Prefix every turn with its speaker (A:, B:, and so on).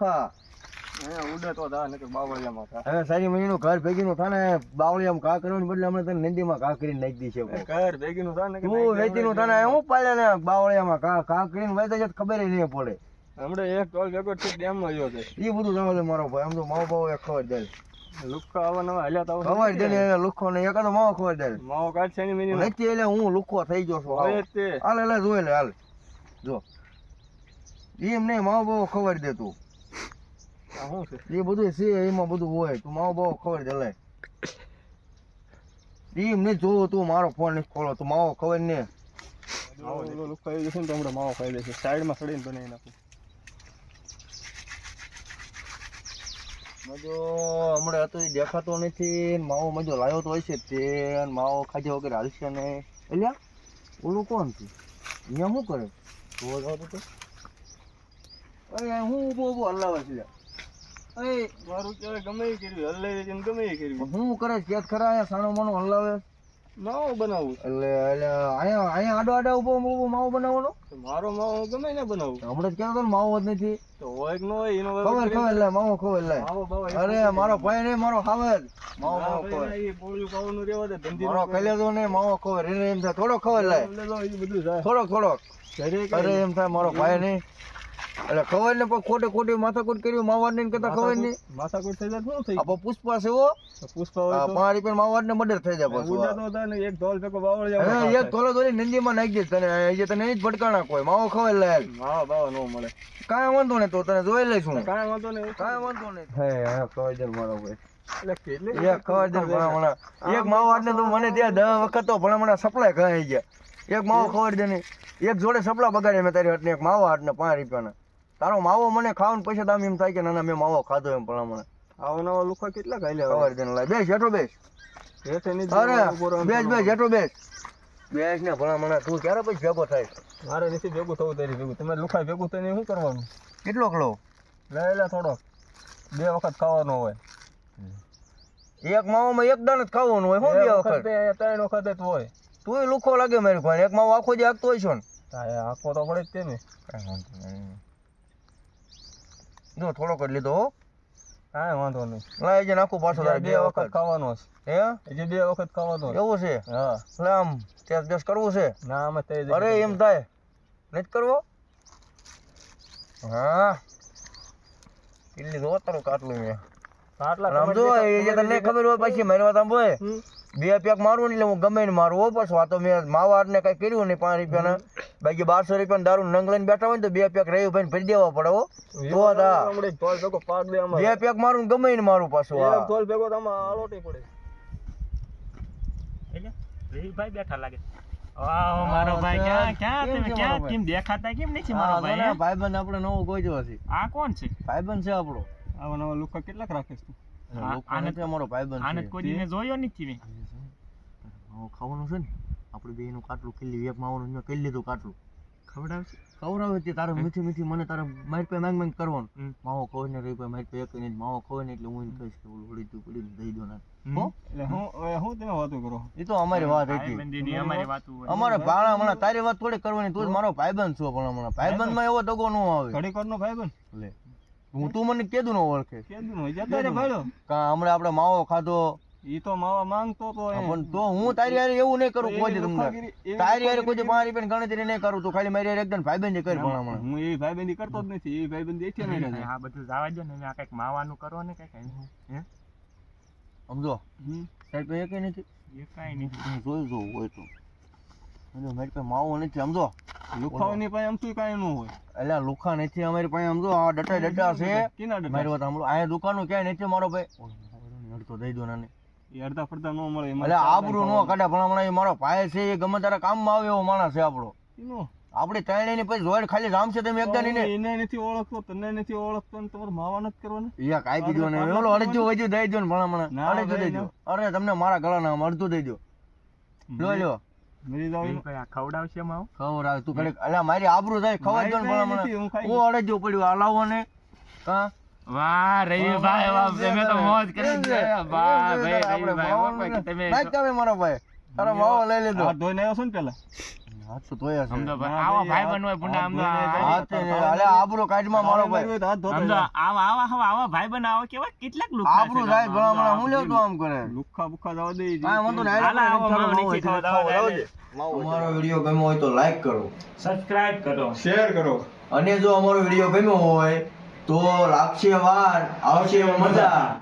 A: લુખા
B: ઉડે તો થા નકર બાવળિયામાં થા.
A: હવે સારી મહિનું ઘર ભેગીનું થાય ને બાવળિયામાં ઘા કરવાની બદલે અમે તને નદીમાં ઘા કરીને નાખી દઈશું.
B: ઘર ભેગીનું થા નકર
A: તું વેચીનું થાય ને હું પાલે ને બાવળિયામાં ઘા કરીને વૈતા જ ખબર નહીં પડે.
B: હમણે એક ટોલ ભેગો ઠીક ડેમમાં ગયો છે.
A: એ બધું જવા દે મારો ભાઈ. આમ તો માવો બાવો એક ખબર દે.
B: લુખા આવા નવા હાલ્યા તો
A: ખબર દે ને લુખો ને એકાદો માવો ખબર દે.
B: માવો કાઢશે ની મિની
A: નથી એટલે હું લુખો થઈ ગયો છું.
B: હવે તે
A: હાલ એટલે જોઈ લે હાલ જો એમ નહીં માવો બાવો ખબર દે તું.
B: શું છે
A: એ બધું છે એમાં બધું હોય. તું માવો બાવો ખબર દે લે. એમ નહીં જોવું તું મારો ફોન નથી ખોલો તું માવો ખબર ને.
B: લુખા આવી જશે ને તો હમણાં માવો ખાઈ લેશે. સાઈડમાં સડીને બનાવી નાખું.
A: મજો હમણાં હતો એ દેખાતો નથી. માવો મજો લાવ્યો તો હોય છે તે માવો ખાધ્યા વગર હાલશે ને. એટલે ઓલું કોણ છે અહીંયા શું કરે તો અરે હું ઉભો ઉભો હલાવે છે.
B: મારું કહેવાય ગમે એ કર્યું હલાવી છે ને ગમે એ કર્યું.
A: હું કરે કેત ખરા અહીંયા સાણો માનો હલાવે
B: માવો બનાવું
A: એટલે અહીંયા આડો આડા ઉભો ઉભો માવો બનાવવાનો.
B: મારો માવો હું ગમે ને બનાવું.
A: હમણાં જ કહેતો માવો જ નથી.
B: તો હોય કે ન હોય એનો
A: ખબર ખબર લે માવો ખબર લે. અરે મારો ભાઈ નહીં મારો ખાવે માવો માવો ખબર.
B: એ પોળિયું પાવાનું રેવા દે ધંધી
A: મારો કલેજો ને માવો ખબર એને એમ થાય થોડો ખબર લે
B: બધું જાય
A: થોડોક થોડોક. અરે એમ થાય મારો ભાઈ નહીં એટલે ખબર ને પણ ખોટે ખોટી માથાકૂટ કર્યું માવાડ ને કરતા ખબર નહીં.
B: માથાકૂટ થઈ જાય શું થઈ
A: આ પુષ્પા છે એવો
B: પુષ્પા હોય તો
A: 5 રૂપિયા માવાડ ને મર્ડર થઈ જાય બસ.
B: ઉડા તો થાય ને એક ઢોલ ભેગો બાવળિયા
A: હવે એક થોડો થોડી નંદીમાં નાખી દે તને આજે તને નહીં જ ભટકાણા કોઈ માવો ખબર લે.
B: માવો બાવો ન મળે.
A: કાંઈ વાંધો નહીં તો તને જોઈ લઈશું.
B: કાંઈ વાંધો નહીં
A: કાંઈ વાંધો નહીં. હે ખબર દે મારો ભાઈ
B: એટલે કેટલી
A: એક ખબર દે ભણામણા એક માવાડ ને તું મને ત્યાં 10 વખત તો ભણામણા સપ્લાય કરાઈ ગયા. એક માવો ખબર દે ને એક જોડે સપલા બગાડે મેં તારી હાથને એક માવા હાથને 5 રૂપિયાના. તારો માવો મને ખાવાનું પૈસા તો એમ થાય કે ના મેં માવો ખાધો એમ ભણામણા.
B: આવો નવા લુખા કેટલા ખાઈ
A: ખબર દે ને બેસ હેઠો બેસ. અરે બેસ બેસ હેઠો બેસ બેસ ને ભણામણા તું ક્યારે પછી ભેગો થાય.
B: મારે નથી ભેગું થવું તારી ભેગું. તમારે લુખા ભેગું થઈને શું કરવાનું.
A: કેટલો કિલો
B: લે થોડોક 2 વખત ખાવાનો હોય.
A: એક માવામાં એક દાણ જ ખાવાનું હોય. શું 2 વખત
B: 3 વખત જ હોય.
A: તું લુખો લાગે મારી ભાઈ. એક માવો આખો જે આગતો હોય છે ને
B: આખો તો પડે જ તે ને.
A: જો થોડોક જ લીધો હો.
B: કાંઈ વાંધો નહીં.
A: લાય છે નાખું પાછો
B: 2 વખત ખાવાનો છે.
A: હે
B: હજી 2 વખત ખાવાનો
A: એવું છે.
B: હા
A: એટલે આમ ટેસ્ટ કરવું છે.
B: ના અમે તે
A: અરે એમ થાય નથી કરવો. હા કેટલી જો તારું કાટલું મેં સમજો એ જે તને ખબર હોય પછી મારી વાત સાંભળે 2 પેક મારું ને એટલે હું ગમે ને મારું હો. પાછું આ તો મેં માવા ને કઈ કર્યું નહીં 5 રૂપિયાના બાકી 1200 રૂપિયા દારૂ નંગ લઈને બેઠા હોય ને તો 2 પેક રહ્યું ભાઈ ભરી દેવા પડે હો. તો
B: ઢોલ ભેગો પાક દે.
A: 2 પેક મારું ગમે ને મારું પાછું
B: ઢોલ ભેગો તો આમાં આલોટી પડે.
C: ભાઈ બેઠા લાગે. વાહ મારો ભાઈ ક્યાં તમે ક્યાં કેમ દેખાતા કેમ નથી મારો ભાઈ.
A: ભાઈબંધ આપણે નવો કોઈ જો છે.
C: આ કોણ છે
A: ભાઈબંધ છે આપણો.
B: આવા નવા લુખા કેટલાક રાખીશ તું.
A: આને તો અમારો ભાઈબંધ
C: આને
A: છે.
C: કોઈ દિને જોયો નથી મેં.
A: માવો ખાવાનું છે ને આપણે બે નું કાટલું કિલ્લી એક માવાનું મેં કરી લીધું કાટલું
C: ખવડાવશે
A: ખવડાવે તે તારે મીઠી મીઠી મને તારે મારી પાસે માંગ કરવાનું. માવો ખોઈ ને રહી મારી પાસે એક નહીં માવો ખોઈ ને એટલે હું એને કહીશ કે ઓલું વળી તું પડી દઈ દો ના.
B: એટલે હું તમે વાતો કરો.
A: એ તો અમારી વાત હતી.
C: બંદીની અમારી વાતો
A: અમારે ભાણા હમણાં તારી વાત થોડી કરવાની. તું જ મારો ભાઈબંધ છો પણ હમણાં ભાઈબંધ માં એવો દગો ન આવે.
B: ઘડીકર નો ભાઈબંધ
A: લે હું તું મને કેદું ન ઓળખે
B: કેદું હોય જતા રે ભાઈડો.
A: કા હમણાં આપણે માવો ખાધો
B: ઈ તો માવા માંગતો તો
A: પણ તો હું તારી હારે એવું નહીં કરું કોઈ દી તમને. તારી હારે કોઈ 5 રૂપિયા ગણતરી નહીં કરું. તું ખાલી મારી હારે એકદમ ભાઈબંધી કરી પણ હમણાં
B: હું એ ભાઈબંધી કરતો જ નથી. એ ભાઈબંધી એથી નહીં રહે.
C: આ બધું જવા દો ને આ કઈક માવાનું કરો ને કઈક હે
A: સમજો સાહેબ એ કઈ નથી
C: એ કાઈ નહીં
A: જોઈ જોવું હોય તો મારી પાસે માવો નથી સમજો.
B: લુખાઓની પાસે આમ તું કાંઈ ન હોય.
A: એટલે લુખા નથી અમારી પાસે સમજો. આ ડટા છે મારી વાત સાંભળો. અહીંયા દુકાનો ક્યાંય નથી મારો ભાઈ. અડધો દઈ દો નાને
B: એ અડધા ફરતા ન મળે.
A: એટલે આબરૂ નો કાઢે પણ હમણાં એ મારો ભાઈ છે એ ગમે તારા કામમાં આવે એવો માણસ છે આપણો. આપડી ત્રણેય ની પછી જોડે ખાલી રામ છે તમે એકદમ
B: એને નથી ઓળખતો તને નથી ઓળખતો ને તમારે માવા નથી કરવાના.
A: યા કાપી દો ને ઓલો અડધું વજુ દઈ દો ને ભણામણા અડધું દઈ દો. અરે તમને મારા ગળાના અડધું દઈ દો. લો લો
C: ખવડાવશે માવ
A: ખવડાવ તું ઘડીક. અલ્યા મારી આબરૂ જાય ખબર દો ને ભણામણા. હું અડધું પડ્યું આ લાવો ને. હા
C: વાહ રવિભાઈ વાહ તમે તો મોજ કરી દે. વાહ ભાઈ રવિભાઈ તમે
A: નાખ તમે મારો ભાઈ તારો માવો લઈ લીધો.
B: હાથ ધોઈને આવ્યો છો ને પેલા
A: હાથ તો ધોયા છે.
C: આમ તો ભાઈ આવા ભાઈબંધ હોય પુના આમ તો
A: હાથ અલે આબરૂ કાઢમાં મારો ભાઈ.
C: આમ તો આવા ભાઈબંધ આવા કેવા કેટલાક લુક
A: આબરૂ સાહેબ ભલામણ હું લેતો આમ કરે.
B: લુખ્ખા બુખ્ખા જવા દે
A: કાંઈ વાંધો નહીં.
C: હાલો, આવો, માવો નીચે ખાવા દાવા
A: લાવજે. અમારો વિડીયો ગમ્યો હોય તો લાઈક કરો
C: સબસ્ક્રાઇબ કરો.
B: શેર કરો.
A: અને જો અમારો વિડીયો ગમ્યો હોય તો લાગશે વાર આવશે મજા.